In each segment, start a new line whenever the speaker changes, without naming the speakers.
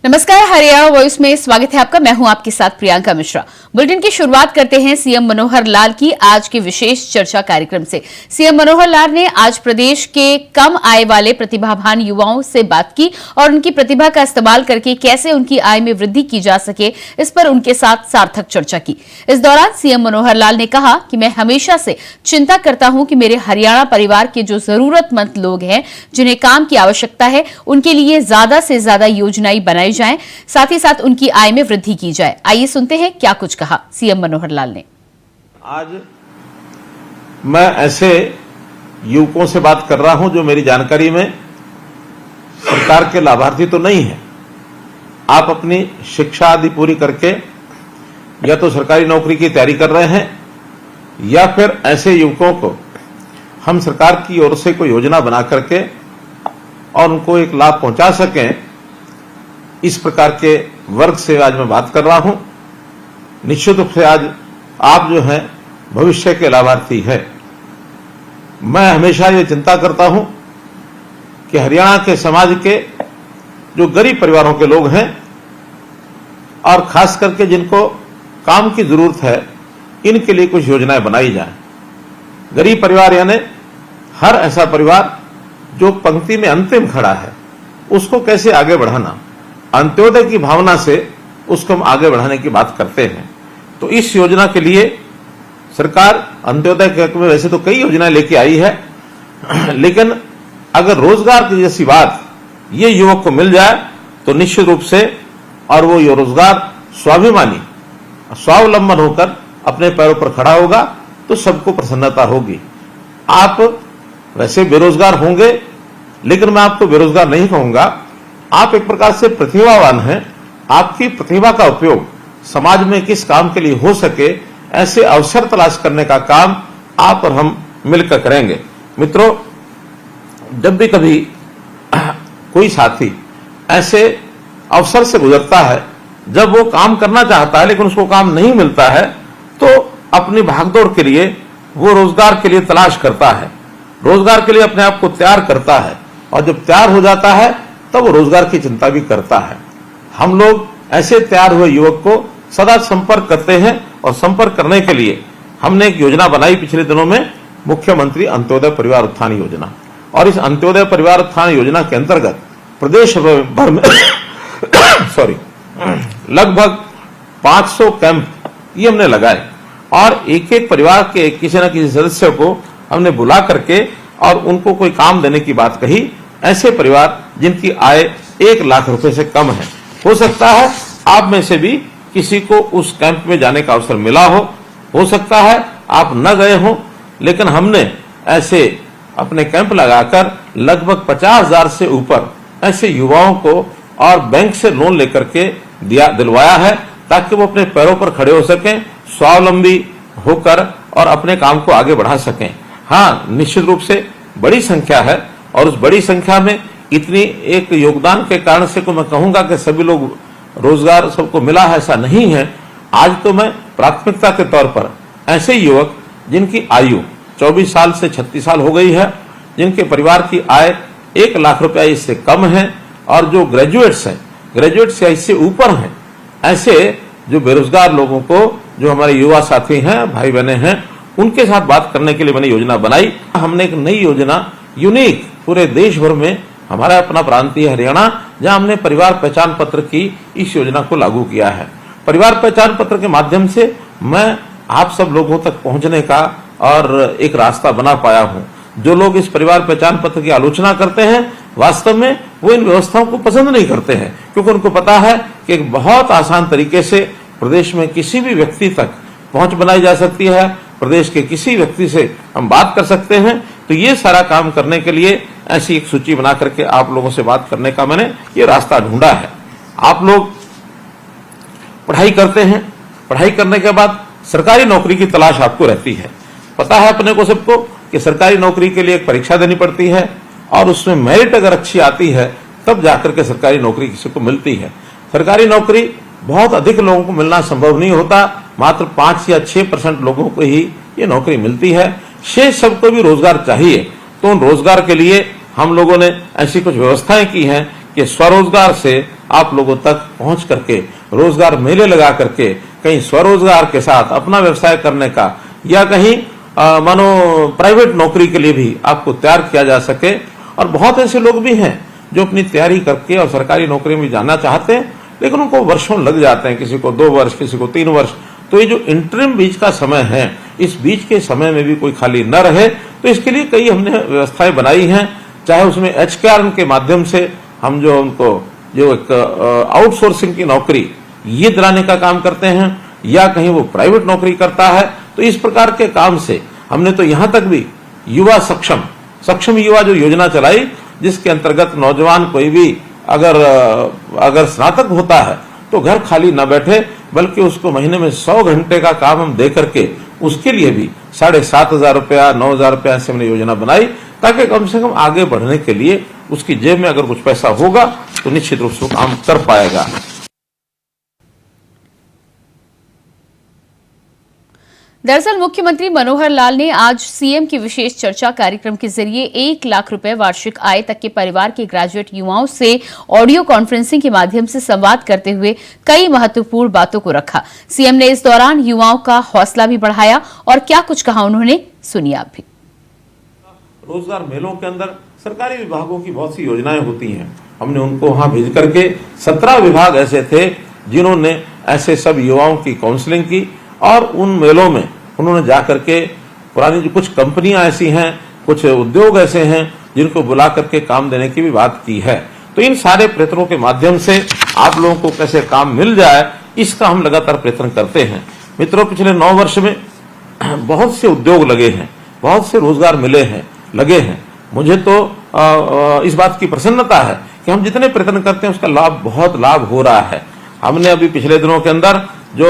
नमस्कार, हरियाणा वॉइस में स्वागत है आपका। मैं हूं आपके साथ प्रियंका मिश्रा। बुलेटिन की शुरुआत करते हैं सीएम मनोहर लाल की आज के विशेष चर्चा कार्यक्रम से। सीएम मनोहर लाल ने आज प्रदेश के कम आय वाले प्रतिभावान युवाओं से बात की और उनकी प्रतिभा का इस्तेमाल करके कैसे उनकी आय में वृद्धि की जा सके, इस पर उनके साथ सार्थक चर्चा की। इस दौरान सीएम मनोहर लाल ने कहा कि मैं हमेशा से चिंता करता हूं कि मेरे हरियाणा परिवार के जो जरूरतमंद लोग हैं, जिन्हें काम की आवश्यकता है, उनके लिए ज्यादा से ज्यादा योजनाएं बनाई जाएं, साथ ही साथ उनकी आय में वृद्धि की जाए। आइए सुनते हैं क्या कुछ कहा सीएम मनोहर लाल ने।
आज मैं ऐसे युवकों से बात कर रहा हूं जो मेरी जानकारी में सरकार के लाभार्थी तो नहीं है। आप अपनी शिक्षा आदि पूरी करके या तो सरकारी नौकरी की तैयारी कर रहे हैं या फिर ऐसे युवकों को हम सरकार की ओर से कोई योजना बना करके और उनको एक लाभ पहुंचा सकें, इस प्रकार के वर्ग से आज मैं बात कर रहा हूं। निश्चित रूप से आज आप जो हैं भविष्य के लाभार्थी हैं। मैं हमेशा ये चिंता करता हूं कि हरियाणा के समाज के जो गरीब परिवारों के लोग हैं और खास करके जिनको काम की जरूरत है, इनके लिए कुछ योजनाएं बनाई जाए। गरीब परिवार यानी हर ऐसा परिवार जो पंक्ति में अंतिम खड़ा है, उसको कैसे आगे बढ़ाना, अंत्योदय की भावना से उसको हम आगे बढ़ाने की बात करते हैं। तो इस योजना के लिए सरकार अंत्योदय के हक में वैसे तो कई योजनाएं लेके आई है, लेकिन अगर रोजगार की जैसी बात ये युवक को मिल जाए तो निश्चित रूप से और वो ये रोजगार स्वाभिमानी स्वावलंबन होकर अपने पैरों पर खड़ा होगा तो सबको प्रसन्नता होगी। आप वैसे बेरोजगार होंगे, लेकिन मैं आपको बेरोजगार नहीं कहूंगा। आप एक प्रकार से प्रतिभावान हैं। आपकी प्रतिभा का उपयोग समाज में किस काम के लिए हो सके, ऐसे अवसर तलाश करने का काम आप और हम मिलकर करेंगे। मित्रों, जब भी कभी कोई साथी ऐसे अवसर से गुजरता है जब वो काम करना चाहता है लेकिन उसको काम नहीं मिलता है, तो अपनी भागदौड़ के लिए वो रोजगार के लिए तलाश करता है, रोजगार के लिए अपने आप को तैयार करता है, और जब तैयार हो जाता है तब वो रोजगार की चिंता भी करता है। हम लोग ऐसे तैयार हुए युवक को सदा संपर्क करते हैं और संपर्क करने के लिए हमने एक योजना बनाई पिछले दिनों में, मुख्यमंत्री अंत्योदय परिवार उत्थान योजना। और इस अंत्योदय परिवार उत्थान योजना के अंतर्गत प्रदेश भर में लगभग 500 कैंप ये हमने लगाए और एक एक परिवार के किसी न किसी सदस्य को हमने बुला करके और उनको कोई काम देने की बात कही। ऐसे परिवार जिनकी आय 1 लाख रुपए से कम है, हो सकता है आप में से भी किसी को उस कैंप में जाने का अवसर मिला हो सकता है आप न गए हो, लेकिन हमने ऐसे अपने कैंप लगाकर लगभग 50,000 से ऊपर ऐसे युवाओं को और बैंक से लोन लेकर के दिलवाया है, ताकि वो अपने पैरों पर खड़े हो सकें, स्वावलंबी होकर और अपने काम को आगे बढ़ा सकें। हाँ, निश्चित रूप से बड़ी संख्या है और उस बड़ी संख्या में इतनी एक योगदान के कारण से को मैं कहूंगा कि सभी लोग रोजगार सबको मिला है, ऐसा नहीं है। आज तो मैं प्राथमिकता के तौर पर ऐसे युवक जिनकी आयु 24 साल से 36 साल हो गई है, जिनके परिवार की आय 1 लाख रुपया इससे कम है और जो ग्रेजुएट्स हैं, ग्रेजुएट से इससे ऊपर हैं, ऐसे जो बेरोजगार लोगों को, जो हमारे युवा साथी हैं, भाई बहने हैं, उनके साथ बात करने के लिए मैंने योजना बनाई। हमने एक नई योजना यूनिक पूरे देश भर में, हमारा अपना प्रांतीय हरियाणा, जहां हमने परिवार पहचान पत्र की इस योजना को लागू किया है। परिवार पहचान पत्र के माध्यम से मैं आप सब लोगों तक पहुंचने का और एक रास्ता बना पाया हूं। जो लोग इस परिवार पहचान पत्र की आलोचना करते हैं, वास्तव में वो इन व्यवस्थाओं को पसंद नहीं करते हैं, क्योंकि उनको पता है कि एक बहुत आसान तरीके से प्रदेश में किसी भी व्यक्ति तक पहुंच बनाई जा सकती है, प्रदेश के किसी व्यक्ति से हम बात कर सकते हैं। तो ये सारा काम करने के लिए ऐसी एक सूची बना करके आप लोगों से बात करने का मैंने ये रास्ता ढूंढा है। आप लोग पढ़ाई करते हैं, पढ़ाई करने के बाद सरकारी नौकरी की तलाश आपको रहती है। पता है अपने को सबको कि सरकारी नौकरी के लिए एक परीक्षा देनी पड़ती है और उसमें मेरिट अगर अच्छी आती है तब जाकर के सरकारी नौकरी किसी को मिलती है। सरकारी नौकरी बहुत अधिक लोगों को मिलना संभव नहीं होता, मात्र 5 या 6% लोगों को ही ये नौकरी मिलती है। शेष सबको भी रोजगार चाहिए, तो उन रोजगार के लिए हम लोगों ने ऐसी कुछ व्यवस्थाएं की हैं कि स्वरोजगार से आप लोगों तक पहुंच करके रोजगार मेले लगा करके कहीं स्वरोजगार के साथ अपना व्यवसाय करने का या कहीं मानो प्राइवेट नौकरी के लिए भी आपको तैयार किया जा सके। और बहुत ऐसे लोग भी हैं जो अपनी तैयारी करके और सरकारी नौकरी में जाना चाहते हैं, लेकिन उनको वर्षों लग जाते हैं, किसी को 2 वर्ष, किसी को 3 वर्ष। तो ये जो इंटरिम बीच का समय है, इस बीच के समय में भी कोई खाली न रहे, तो इसके लिए कई हमने व्यवस्थाएं बनाई हैं। चाहे उसमें HKR के माध्यम से हम जो उनको जो एक आउटसोर्सिंग की नौकरी ये दिलाने का काम करते हैं, या कहीं वो प्राइवेट नौकरी करता है, तो इस प्रकार के काम से हमने तो यहां तक भी युवा सक्षम युवा जो योजना चलाई, जिसके अंतर्गत नौजवान कोई भी अगर स्नातक होता है तो घर खाली न बैठे, बल्कि उसको महीने में 100 घंटे का काम हम दे करके उसके लिए भी 7,500 रुपया 9,000 रुपया ऐसे हमने योजना बनाई, ताकि कम से कम आगे बढ़ने के लिए उसकी जेब में अगर कुछ पैसा होगा तो निश्चित रूप से वो काम कर पाएगा।
दरअसल मुख्यमंत्री मनोहर लाल ने आज सीएम की विशेष चर्चा कार्यक्रम के जरिए 1 लाख रुपए वार्षिक आय तक के परिवार के ग्रेजुएट युवाओं से ऑडियो कॉन्फ्रेंसिंग के माध्यम से संवाद करते हुए कई महत्वपूर्ण बातों को रखा। सीएम ने इस दौरान युवाओं का हौसला भी बढ़ाया और क्या कुछ कहा उन्होंने, सुनिए आप भी।
रोजगार मेलों के अंदर सरकारी विभागों की बहुत सी योजनाएं होती हैं, हमने उनको वहां भेज करके 17 विभाग ऐसे थे जिन्होंने ऐसे सब युवाओं की काउंसलिंग की, और उन मेलों में उन्होंने जाकर के पुरानी जो कुछ कंपनियां ऐसी हैं, कुछ उद्योग ऐसे हैं जिनको बुला करके काम देने की भी बात की है। तो इन सारे प्रयत्नों के माध्यम से आप लोगों को कैसे काम मिल जाए, इसका हम लगातार प्रयत्न करते हैं। मित्रों, पिछले 9 वर्ष में बहुत से उद्योग लगे हैं, बहुत से रोजगार लगे हैं। मुझे तो इस बात की प्रसन्नता है कि हम जितने प्रयत्न करते हैं उसका बहुत लाभ हो रहा है। हमने अभी पिछले दिनों के अंदर जो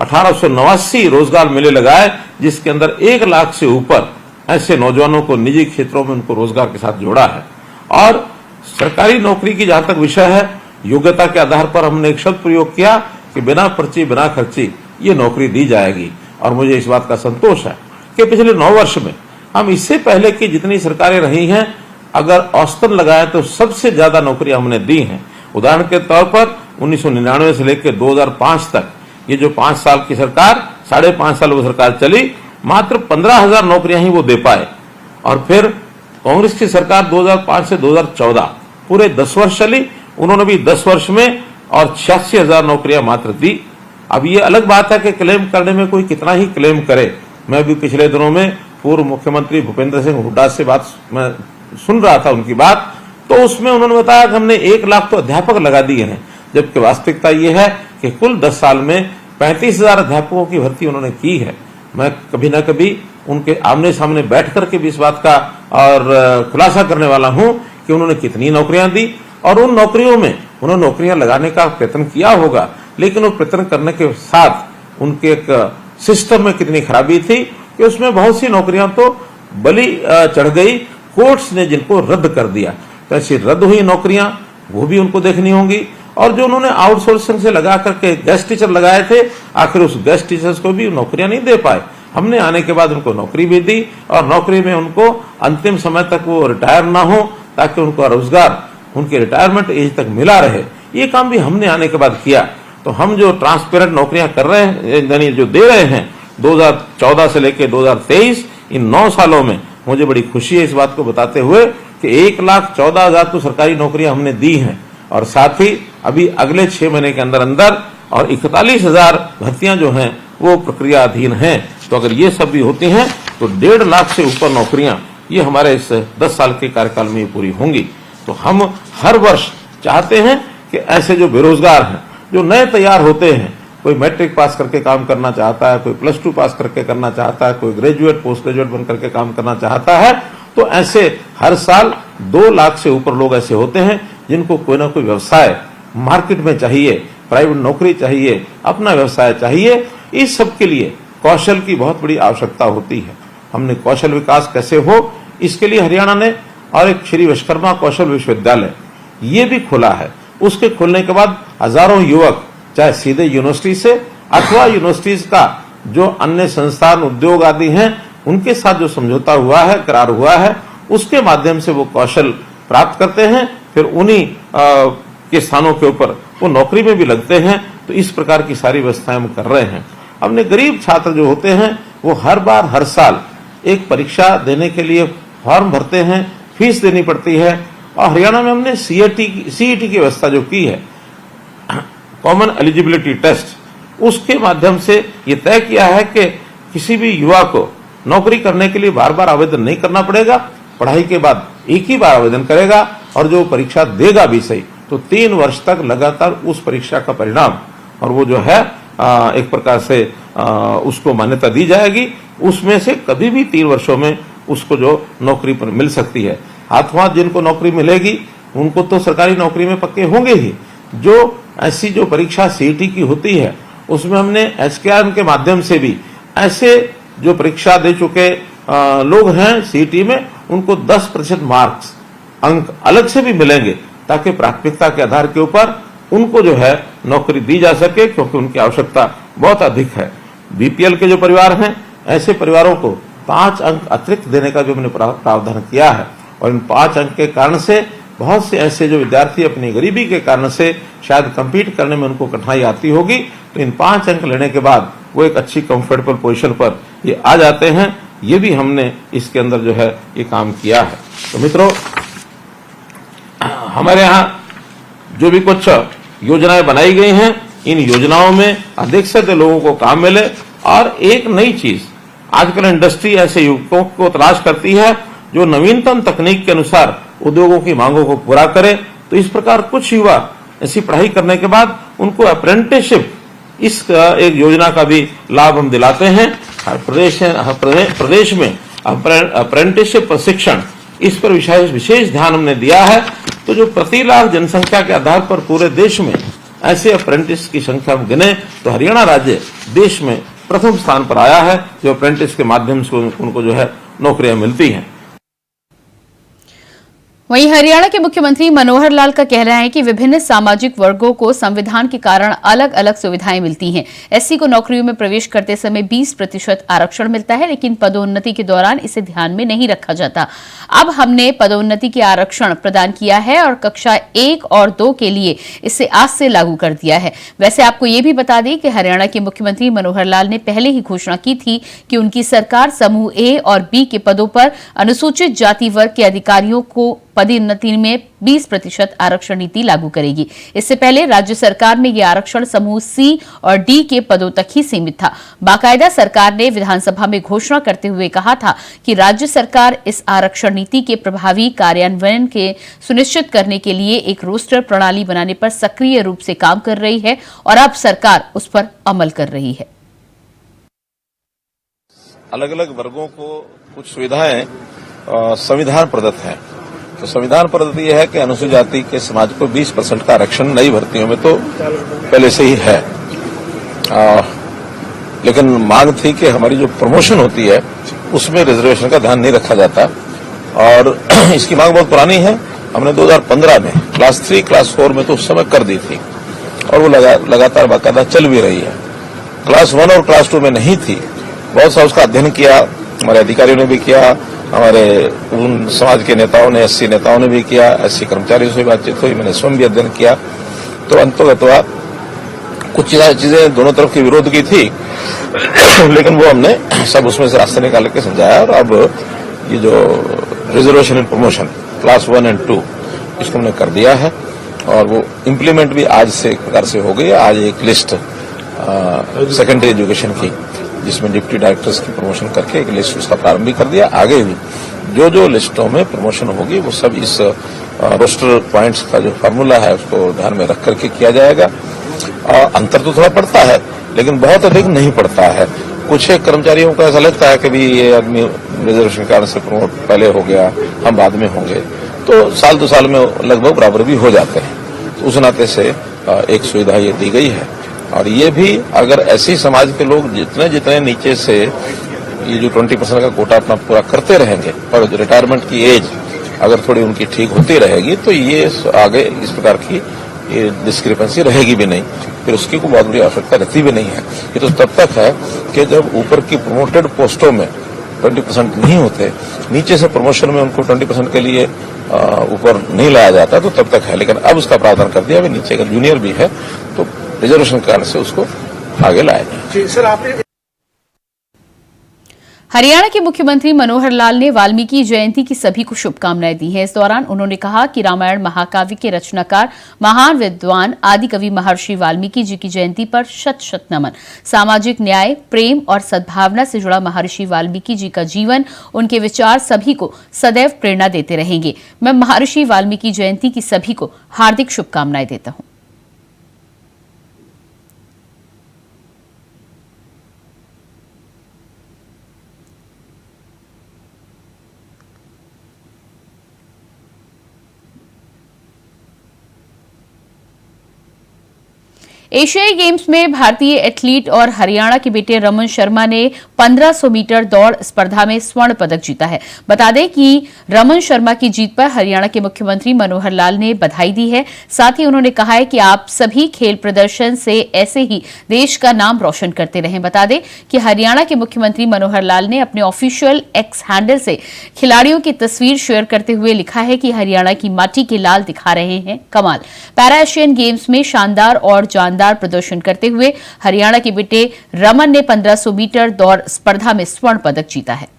1889 रोजगार मेले लगाए, जिसके अंदर 1 लाख से ऊपर ऐसे नौजवानों को निजी क्षेत्रों में उनको रोजगार के साथ जोड़ा है। और सरकारी नौकरी की जहां तक विषय है, योग्यता के आधार पर हमने एक शब्द प्रयोग किया कि बिना पर्ची बिना खर्ची ये नौकरी दी जाएगी। और मुझे इस बात का संतोष है कि पिछले 9 वर्ष में हम इससे पहले की जितनी सरकारें रही हैं, अगर औसतन लगाए तो सबसे ज्यादा नौकरियां हमने दी हैं। उदाहरण के तौर पर 1999 से लेकर 2005 तक ये जो 5 साल की सरकार, 5.5 साल वो सरकार चली, मात्र 15,000 नौकरियां ही वो दे पाए। और फिर कांग्रेस की सरकार 2005 से 2014 पूरे 10 वर्ष चली, उन्होंने भी 10 वर्ष में और 86,000 नौकरियां मात्र दी। अब ये अलग बात है कि क्लेम करने में कोई कितना ही क्लेम करे। मैं भी पिछले दिनों में पूर्व मुख्यमंत्री भूपेंद्र सिंह हुड्डा से बात मैं सुन रहा था, उनकी बात, तो उसमें उन्होंने बताया कि हमने 1 लाख तो अध्यापक लगा दिए हैं, जबकि वास्तविकता ये है कि कुल 10 साल में 35,000 अध्यापकों की भर्ती उन्होंने की है। मैं कभी न कभी उनके आमने सामने बैठ करके भी इस बात का और खुलासा करने वाला हूं कि उन्होंने कितनी नौकरियां दी, और उन नौकरियों में उन्होंने नौकरियां लगाने का प्रयत्न किया होगा, लेकिन वो प्रयत्न करने के साथ उनके एक सिस्टम में कितनी खराबी थी कि उसमें बहुत सी नौकरियां तो बलि चढ़ गई, कोर्ट्स ने जिनको रद्द कर दिया। तो ऐसी रद्द हुई नौकरियां वो भी उनको देखनी होंगी। और जो उन्होंने आउटसोर्सिंग से लगा करके गेस्ट टीचर लगाए थे, आखिर उस गेस्ट टीचर्स को भी नौकरियां नहीं दे पाए। हमने आने के बाद उनको नौकरी भी दी, और नौकरी में उनको अंतिम समय तक वो रिटायर ना हो, ताकि उनको रोजगार उनके रिटायरमेंट एज तक मिला रहे। ये काम भी हमने आने के बाद किया। तो हम जो ट्रांसपेरेंट नौकरियां कर रहे हैं, यानी जो दे रहे हैं 2014 से लेकर 2023, इन 9 सालों में मुझे बड़ी खुशी है इस बात को बताते हुए कि 1,14,000 तो सरकारी नौकरियां हमने दी हैं, और साथ ही अभी अगले 6 महीने के अंदर अंदर और 41,000 भर्तियां जो हैं वो प्रक्रियाधीन हैं। तो अगर ये सब भी होती हैं तो 1.5 लाख से ऊपर नौकरियां ये हमारे इस 10 साल के कार्यकाल में पूरी होंगी। तो हम हर वर्ष चाहते हैं कि ऐसे जो बेरोजगार हैं, जो नए तैयार होते हैं, कोई मैट्रिक पास करके काम करना चाहता है, कोई +2 पास करके करना चाहता है, कोई ग्रेजुएट पोस्ट ग्रेजुएट बन करके काम करना चाहता है, तो ऐसे हर साल 2 लाख से ऊपर लोग ऐसे होते हैं जिनको कोई ना कोई व्यवसाय मार्केट में चाहिए, प्राइवेट नौकरी चाहिए, अपना व्यवसाय चाहिए। इस सब के लिए कौशल की बहुत बड़ी आवश्यकता होती है। हमने कौशल विकास कैसे हो, इसके लिए हरियाणा ने और एक श्री विश्वकर्मा कौशल विश्वविद्यालय ये भी खोला है। उसके खुलने के बाद हजारों युवक चाहे सीधे यूनिवर्सिटी से अथवा यूनिवर्सिटीज का जो अन्य संस्थान उद्योग आदि हैं उनके साथ जो समझौता हुआ है, करार हुआ है, उसके माध्यम से वो कौशल प्राप्त करते हैं, फिर उन्हीं के स्थानों के ऊपर वो नौकरी में भी लगते हैं। तो इस प्रकार की सारी व्यवस्थाएं हम कर रहे हैं। हमने गरीब छात्र जो होते हैं वो हर साल एक परीक्षा देने के लिए फॉर्म भरते हैं, फीस देनी पड़ती है। और हरियाणा में हमने सीईटी की व्यवस्था जो की है, कॉमन एलिजिबिलिटी टेस्ट, उसके माध्यम से ये तय किया है कि किसी भी युवा को नौकरी करने के लिए बार बार आवेदन नहीं करना पड़ेगा। पढ़ाई के बाद एक ही बार आवेदन करेगा और जो परीक्षा देगा भी सही तो 3 वर्ष तक लगातार उस परीक्षा का परिणाम और वो जो है एक प्रकार से उसको मान्यता दी जाएगी। उसमें से कभी भी 3 वर्षों में उसको जो नौकरी पर मिल सकती है। हाथों हाथ जिनको नौकरी मिलेगी उनको तो सरकारी नौकरी में पक्के होंगे ही। जो ऐसी जो परीक्षा सीईटी की होती है उसमें हमने एसकेआरएम के माध्यम से भी ऐसे जो परीक्षा दे चुके लोग हैं सीईटी में उनको 10% मार्क्स अंक अलग से भी मिलेंगे ताकि प्राथमिकता के आधार के ऊपर उनको जो है नौकरी दी जा सके, क्योंकि उनकी आवश्यकता बहुत अधिक है। बीपीएल के जो परिवार हैं ऐसे परिवारों को 5 अंक अतिरिक्त देने का भी हमने प्रावधान किया है। और इन 5 अंक के कारण से बहुत से ऐसे जो विद्यार्थी अपनी गरीबी के कारण से शायद कम्पीट करने में उनको कठिनाई आती होगी, तो इन 5 अंक लेने के बाद वो एक अच्छी कंफर्टेबल पोजीशन पर ये आ जाते हैं। ये भी हमने इसके अंदर जो है ये काम किया है। तो मित्रों, हमारे यहाँ जो भी कुछ योजनाएं बनाई गई हैं, इन योजनाओं में अधिक से अधिक लोगों को काम मिले। और एक नई चीज, आजकल इंडस्ट्री ऐसे युवकों को तलाश करती है जो नवीनतम तकनीक के अनुसार उद्योगों की मांगों को पूरा करे। तो इस प्रकार कुछ युवा ऐसी पढ़ाई करने के बाद उनको अप्रेंटिसशिप, इस एक योजना का भी लाभ हम दिलाते हैं। हर प्रदेश में अप्रेंटिसशिप प्रशिक्षण, इस पर विशेष ध्यान हमने दिया है। तो जो प्रति लाख जनसंख्या के आधार पर पूरे देश में ऐसे अप्रेंटिस की संख्या हम गिने तो हरियाणा राज्य देश में प्रथम स्थान पर आया है, जो अप्रेंटिस के माध्यम से उनको जो है नौकरियां मिलती हैं।
वहीं हरियाणा के मुख्यमंत्री मनोहर लाल का कहना है कि विभिन्न सामाजिक वर्गों को संविधान के कारण अलग अलग सुविधाएं मिलती हैं। एससी को नौकरियों में प्रवेश करते समय 20% आरक्षण मिलता है, लेकिन पदोन्नति के दौरान इसे ध्यान में नहीं रखा जाता। अब हमने पदोन्नति के आरक्षण प्रदान किया है और कक्षा 1 और 2 के लिए इसे आज से लागू कर दिया है। वैसे आपको ये भी बता दें कि हरियाणा के मुख्यमंत्री मनोहर लाल ने पहले ही घोषणा की थी कि उनकी सरकार समूह ए और बी के पदों पर अनुसूचित जाति वर्ग के अधिकारियों को पदोन्नति में 20% आरक्षण नीति लागू करेगी। इससे पहले राज्य सरकार में यह आरक्षण समूह सी और डी के पदों तक ही सीमित था। बाकायदा सरकार ने विधानसभा में घोषणा करते हुए कहा था कि राज्य सरकार इस आरक्षण नीति के प्रभावी कार्यान्वयन के सुनिश्चित करने के लिए एक रोस्टर प्रणाली बनाने पर सक्रिय रूप से काम कर रही है और अब सरकार उस पर अमल कर रही है।
अलग अलग वर्गों को कुछ सुविधाएं संविधान प्रदत्त हैं। तो संविधान प्रदत्त यह है कि अनुसूचित जाति के समाज को 20% का आरक्षण नई भर्तियों में तो पहले से ही है। लेकिन मांग थी कि हमारी जो प्रमोशन होती है उसमें रिजर्वेशन का ध्यान नहीं रखा जाता और इसकी मांग बहुत पुरानी है। हमने 2015 में क्लास 3, क्लास 4 में तो उस समय कर दी थी और वो लगातार बाकायदा चल भी रही है। क्लास 1 और क्लास 2 में नहीं थी। बहुत सा उसका अध्ययन किया, हमारे अधिकारियों ने भी किया, हमारे उन समाज के नेताओं ने, एससी नेताओं ने भी किया, एससी कर्मचारियों से बातचीत हुई, मैंने स्वयं भी अध्ययन किया। तो अंततः कुछ चीजें दोनों तरफ की विरोध की थी लेकिन वो हमने सब उसमें से रास्ते निकाल के समझाया और अब ये जो रिजर्वेशन एंड प्रमोशन क्लास 1 और 2 इसको हमने कर दिया है और वो इम्प्लीमेंट भी आज से एक प्रकार से हो गई है। आज एक लिस्ट सेकेंडरी एजुकेशन की, जिसमें डिप्टी डायरेक्टर्स की प्रमोशन करके एक लिस्ट उसका प्रारंभ भी कर दिया। आगे भी जो लिस्टों में प्रमोशन होगी वो सब इस रोस्टर पॉइंट्स का जो फार्मूला है उसको ध्यान में रख करके किया जाएगा। अंतर तो थोड़ा पड़ता है लेकिन बहुत अधिक नहीं पड़ता है। कुछ एक कर्मचारियों को ऐसा लगता है कि भी ये आदमी रिजर्वेशन कारण से प्रमोट पहले हो गया, हम बाद में होंगे, तो साल 2 साल में लगभग बराबर भी हो जाते हैं। तो उस नाते से एक सुविधा ये दी गई है और ये भी अगर ऐसी समाज के लोग जितने नीचे से ये जो 20% का कोटा अपना पूरा करते रहेंगे और रिटायरमेंट की एज अगर थोड़ी उनकी ठीक होती रहेगी तो ये आगे इस प्रकार की ये डिस्क्रिपेंसी रहेगी भी नहीं, फिर उसकी कोई बहुत बड़ी आवश्यकता रहती भी नहीं है। ये तो तब तक है कि जब ऊपर की प्रमोटेड पोस्टों में 20% नहीं होते, नीचे से प्रमोशन में उनको 20% के लिए ऊपर नहीं लाया जाता तो तब तक है, लेकिन अब उसका प्रावधान कर दिया। अभी नीचे का जूनियर भी है तो रिजर्वेशन के कारण से उसको आगे लाया जाए।
सर, आपने
हरियाणा के मुख्यमंत्री मनोहर लाल ने वाल्मीकि जयंती की सभी को शुभकामनाएं दी हैं। इस दौरान उन्होंने कहा कि रामायण महाकाव्य के रचनाकार महान विद्वान आदि कवि महर्षि वाल्मीकि जी की जयंती पर शत शत नमन। सामाजिक न्याय, प्रेम और सद्भावना से जुड़ा महर्षि वाल्मीकि जी का जीवन, उनके विचार सभी को सदैव प्रेरणा देते रहेंगे। मैं महर्षि वाल्मीकि जयंती की सभी को हार्दिक शुभकामनाएं देता हूं। एशियाई गेम्स में भारतीय एथलीट और हरियाणा के बेटे रमन शर्मा ने 1500 मीटर दौड़ स्पर्धा में स्वर्ण पदक जीता है। बता दें कि रमन शर्मा की जीत पर हरियाणा के मुख्यमंत्री मनोहर लाल ने बधाई दी है। साथ ही उन्होंने कहा है कि आप सभी खेल प्रदर्शन से ऐसे ही देश का नाम रोशन करते रहें। बता दें कि हरियाणा के मुख्यमंत्री मनोहर लाल ने अपने ऑफिशियल एक्स हैंडल से खिलाड़ियों की तस्वीर शेयर करते हुए लिखा है कि हरियाणा की माटी के लाल दिखा रहे हैं कमाल। पैरा एशियन गेम्स में शानदार और जानदार प्रदर्शन करते हुए हरियाणा के बेटे रमन ने 1500 मीटर दौड़ स्पर्धा में स्वर्ण पदक जीता है।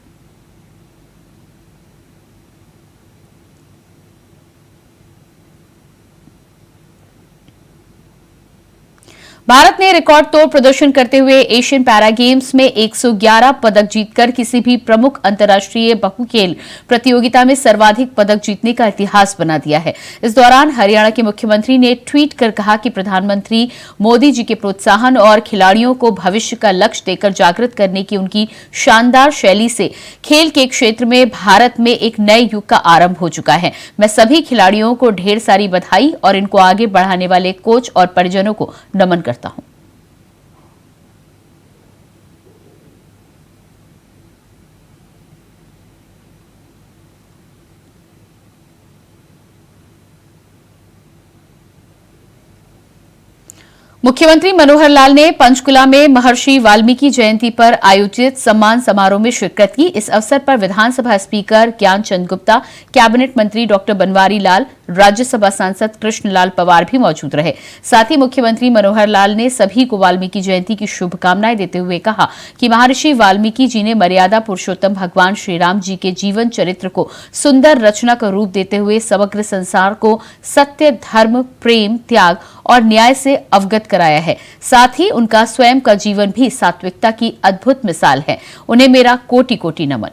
भारत ने रिकॉर्ड तोड़ प्रदर्शन करते हुए एशियन पैरा गेम्स में 111 पदक जीतकर किसी भी प्रमुख अंतर्राष्ट्रीय बहुखेल प्रतियोगिता में सर्वाधिक पदक जीतने का इतिहास बना दिया है। इस दौरान हरियाणा के मुख्यमंत्री ने ट्वीट कर कहा कि प्रधानमंत्री मोदी जी के प्रोत्साहन और खिलाड़ियों को भविष्य का लक्ष्य देकर जागृत करने की उनकी शानदार शैली से खेल के क्षेत्र में भारत में एक नए युग का आरंभ हो चुका है। मैं सभी खिलाड़ियों को ढेर सारी बधाई और इनको आगे बढ़ाने वाले कोच और परिजनों को नमन करता हूं। मुख्यमंत्री मनोहर लाल ने पंचकुला में महर्षि वाल्मीकि जयंती पर आयोजित सम्मान समारोह में शिरकत की। इस अवसर पर विधानसभा स्पीकर ज्ञानचंद गुप्ता, कैबिनेट मंत्री डॉक्टर बनवारी लाल, राज्यसभा सांसद कृष्णलाल पवार भी मौजूद रहे। साथ ही मुख्यमंत्री मनोहर लाल ने सभी को वाल्मीकि जयंती की शुभकामनाएं देते हुए कहा कि महर्षि वाल्मीकि जी ने मर्यादा पुरुषोत्तम भगवान श्रीराम जी के जीवन चरित्र को सुंदर रचना का रूप देते हुए समग्र संसार को सत्य, धर्म, प्रेम, त्याग और न्याय से अवगत कराया है। साथ ही उनका स्वयं का जीवन भी सात्विकता की अद्भुत मिसाल है। उन्हें मेरा कोटि कोटि नमन।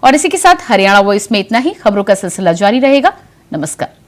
और इसी के साथ हरियाणा वॉइस में इतना ही। खबरों का सिलसिला जारी रहेगा। नमस्कार।